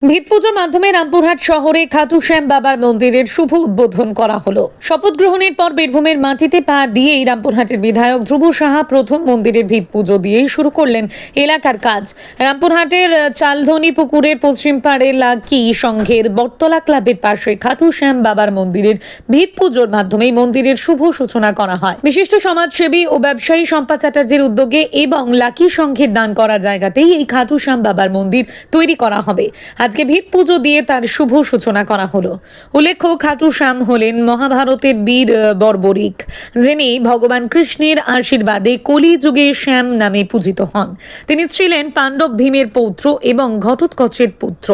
ভিত পুজোর মাধ্যমে রামপুরহাট শহরে খাটু শ্যাম বাবার মন্দিরের শুভ উদ্বোধন করা হলো। শপথ গ্রহণের পর বীরভূমের মাটিতে পা দিয়েই রামপুরহাটের বিধায়ক ধ্রুব সাহা প্রথম মন্দিরের ভিত পুজো দিয়েই শুরু করলেন এলাকার কাজ। রামপুরহাটের চালধনি পুকুরের পশ্চিম পাড়ে লাকি সংঘের বটতলা ক্লাবের পাশে খাটু শ্যাম বাবার মন্দিরের ভিত পুজোর মাধ্যমে মন্দিরের শুভ সূচনা করা হয়। বিশিষ্ট সমাজসেবী ও ব্যবসায়ী শম্পা চ্যাটার্জির উদ্যোগে এবং লাকি সংঘের দান করা জায়গাতেই এই খাটু শ্যাম বাবার মন্দির তৈরি করা হবে। আজকে ভিত পুজো দিয়ে তার শুভ সূচনা করা হলো। উল্লেখ্য, খাটু শ্যাম হলেন মহাভারতের বীর বর্বরিক, যিনি ভগবান কৃষ্ণের আশীর্বাদে কলি যুগে শ্যাম নামে পূজিত হন। তিনি ছিলেন পাণ্ডব ভীমের পৌত্র এবং ঘটোৎকচের পুত্র।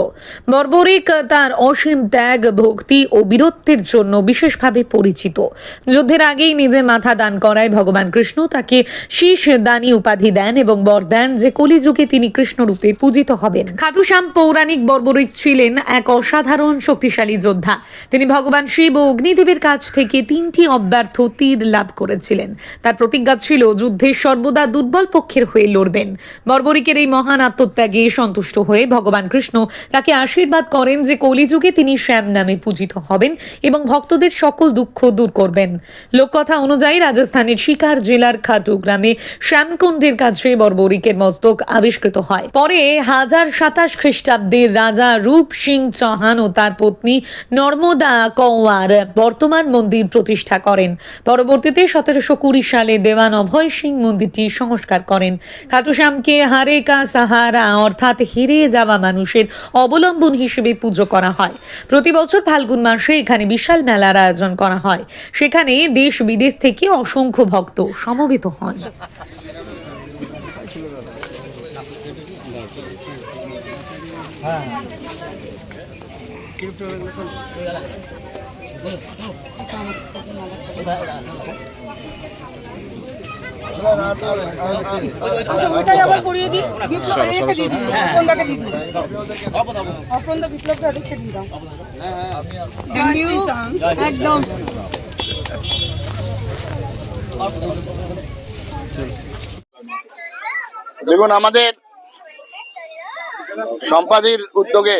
বর্বরিক তার অসীম ত্যাগ, ভক্তি ও বীরত্বের জন্য বিশেষভাবে পরিচিত। যুদ্ধের আগেই নিজের মাথা দান করায় ভগবান কৃষ্ণ তাকে শীষ দানী উপাধি দেন এবং বর দেন যে কলিযুগে তিনি কৃষ্ণরূপে পূজিত হবেন। খাটু শ্যাম পৌরাণিক বর্বরিক ছিলেন এক অসাধারণ শক্তিশালী যোদ্ধা। তিনি ভগবান শিব ও অগ্নিদেবের কাছ থেকে 3টি অব্যর্থ তীর লাভ করেছিলেন। তার প্রতিজ্ঞা ছিল যুদ্ধে সর্বদা দুর্বল পক্ষের হয়ে লড়বেন। বর্বরিকের এই মহান আত্মত্যাগে সন্তুষ্ট হয়ে ভগবান কৃষ্ণ তাকে আশীর্বাদ করেন যে কলিযুগে তিনি শ্যাম নামে পূজিত হবেন এবং ভক্তদের সকল দুঃখ দূর করবেন। লোককথা অনুযায়ী রাজস্থানের শিকার জেলার খাটু গ্রামে শ্যামকুণ্ডের কাছে বর্বরিকের মস্তক আবিষ্কৃত হয়। পরে 1027 খ্রিস্টাব্দে রাজা রূপ সিং চৌহান ও তার পত্নী নর্মদা কৌয়ার বর্তমান মন্দির প্রতিষ্ঠা করেন। পরবর্তীতে 1720 সালে দেওয়ান অভয় সিং মন্দিরটি সংস্কার করেন। খাটু শ্যামকে হারে কা সাহারা অর্থাৎ হেরে যাওয়া মানুষের অবলম্বন হিসেবে পুজো করা হয়। প্রতি বছর ফাল্গুন মাসে এখানে বিশাল মেলার আয়োজন করা হয়। সেখানে দেশ বিদেশ থেকে অসংখ্য ভক্ত সমবেত হন। ওইটাই আবার করিয়ে দিই, বিপ্লব রেখে দিই, অপনদাকে দিই, অপনদা বিপ্লবটা রেখে দিই দাও। একদম দেখুন, আমাদের সম্পাদীর উদ্যোগে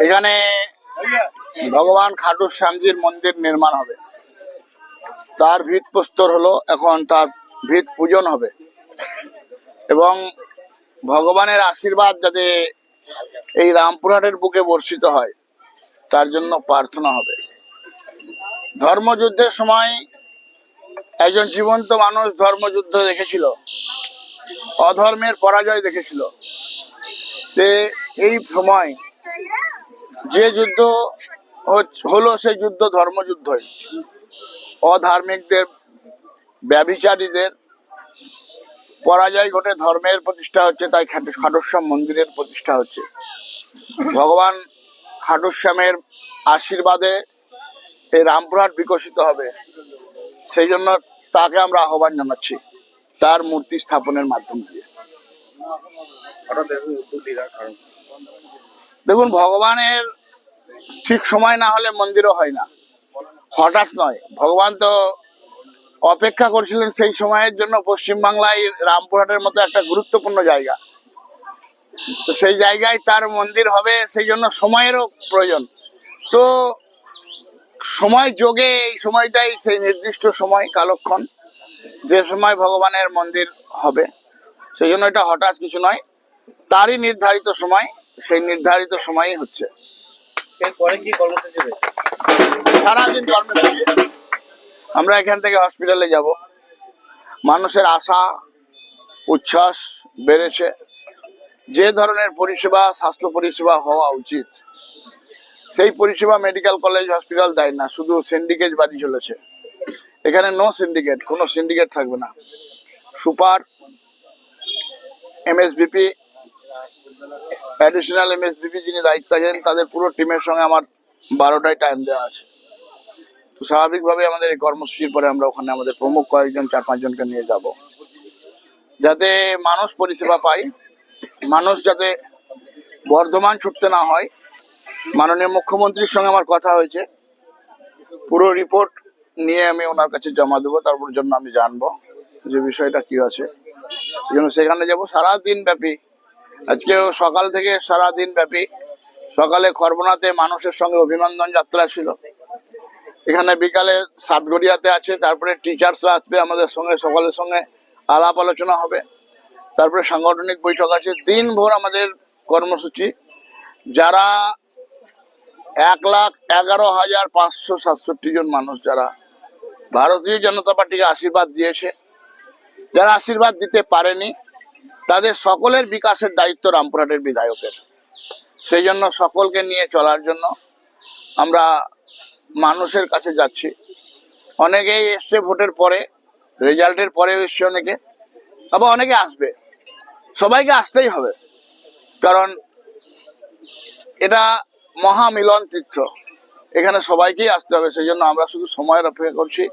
এখানে ভগবান খাটু শ্যামজির মন্দির নির্মাণ হবে। তার ভিত প্রস্তর হলো, এখন তার ভিত পূজন হবে এবং ভগবানের আশীর্বাদ যাতে এই রামপুরহাটের বুকে বর্ষিত হয় তার জন্য প্রার্থনা হবে। ধর্মযুদ্ধের সময় একজন জীবন্ত মানুষ ধর্মযুদ্ধ দেখেছিল, অধর্মের পরাজয় দেখেছিল। এই সময় যে যুদ্ধ হলো সেই যুদ্ধ ধর্মযুদ্ধই। অধার্মিকদের, ব্যভিচারীদের পরাজয় ঘটে ধর্মের প্রতিষ্ঠা হচ্ছে, তাই খাটু শ্যাম মন্দিরের প্রতিষ্ঠা হচ্ছে। ভগবান খাটু শ্যামের আশীর্বাদে এই রামপুরহাট বিকশিত হবে, সেই জন্য তাকে আমরা আহ্বান জানাচ্ছি তার মূর্তি স্থাপনের মাধ্যম দিয়ে। দেখুন, ভগবানের ঠিক সময় না হলে মন্দিরও হয় না, হঠাৎ নয়। ভগবান তো অপেক্ষা করছিলেন সেই সময়ের জন্য। পশ্চিমবাংলায় রামপুরহাটের মতো একটা গুরুত্বপূর্ণ জায়গা, তো সেই জায়গায় তার মন্দির হবে, সেই জন্য সময়েরও প্রয়োজন। তো সময় যোগে এই সময়টাই সেই নির্দিষ্ট সময়, কালক্ষণ, যে সময় ভগবানের মন্দির হবে। সেই জন্য এটা হঠাৎ কিছু নয়, তারই নির্ধারিত সময়, সেই নির্ধারিত সময়ই হচ্ছে। এরপরে কি কর্মসূচি হবে? সারাদিন কর্মসূচি। আমরা এখান থেকে হসপিটালে যাব। মানুষের আশা উচ্ছ্বাস বেড়েছে। যে ধরনের পরিষেবা, স্বাস্থ্য পরিষেবা হওয়া উচিত, সেই পরিষেবা মেডিকেল কলেজ হসপিটাল দেয় না, শুধু সিন্ডিকেট বাড়ি চলেছে। এখানে নো সিন্ডিকেট, কোনো সিন্ডিকেট থাকবে না। সুপার, এমএসবিপি, অ্যাডিশনাল এমএসবিপি যিনি দায়িত্ব আছেন, তাদের পুরো টিমের সঙ্গে আমার 12টায় টাইম দেওয়া আছে। তো স্বাভাবিকভাবে আমাদের এই কর্মসূচির পরে আমরা ওখানে আমাদের প্রমুখ কয়েকজন, 4-5 জনকে নিয়ে যাব, যাতে মানুষ পরিষেবা পায়, মানুষ যাতে বর্ধমান ছুটতে না হয়। মাননীয় মুখ্যমন্ত্রীর সঙ্গে আমার কথা হয়েছে, পুরো রিপোর্ট নিয়ে আমি ওনার কাছে জমা দেবো, তারপর জন্য আমি জানবো যে বিষয়টা কি আছে। সেজন্য সেখানে যাব। সারাদিন ব্যাপী আজকেও সকাল থেকে সারা দিন ব্যাপী সকালে খড়বনাতে মানুষের সঙ্গে অভিনন্দন যাত্রা ছিল, এখানে বিকালে সাতগড়িয়াতে আছে, তারপরে টিচার্সরা আসবে আমাদের সঙ্গে, সকলের সঙ্গে আলাপ আলোচনা হবে, তারপরে সাংগঠনিক বৈঠক আছে। দিনভর আমাদের কর্মসূচি। যারা 1,11,567 জন মানুষ যারা ভারতীয় জনতা পার্টিকে আশীর্বাদ দিয়েছে, যারা আশীর্বাদ দিতে পারেনি, তাদের সকলের বিকাশের দায়িত্ব রামপুরহাটের বিধায়কের। সেই জন্য সকলকে নিয়ে চলার জন্য আমরা মানুষের কাছে যাচ্ছি। অনেকেই এসছে ভোটের পরে, রেজাল্টের পরে এসছে অনেকে, আবার অনেকে আসবে। সবাইকে আসতেই হবে, কারণ এটা মহামিলন তীর্থ, এখানে সবাইকেই আসতে হবে। সেই জন্য আমরা শুধু সময়ের অপেক্ষা করছি,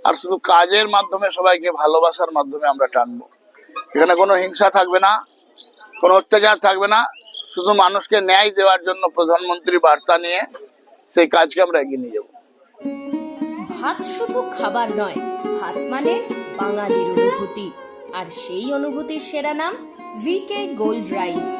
আর শুধু কাজের মাধ্যমে সবাইকে ভালোবাসার মাধ্যমে আমরা টানবো। এখানে কোনো হিংসা থাকবে না, কোনো অত্যাচার থাকবে না, শুধু মানুষকে ন্যায় দেওয়ার জন্য প্রধানমন্ত্রী বার্তা নিয়ে সেই কাজকে আমরা এগিয়ে নিয়ে যাবো। ভাত শুধু খাবার নয়, ভাত মানে বাঙালির অনুভূতি, আর সেই অনুভূতির সেরা নাম ভিকে গোল্ড রাইস।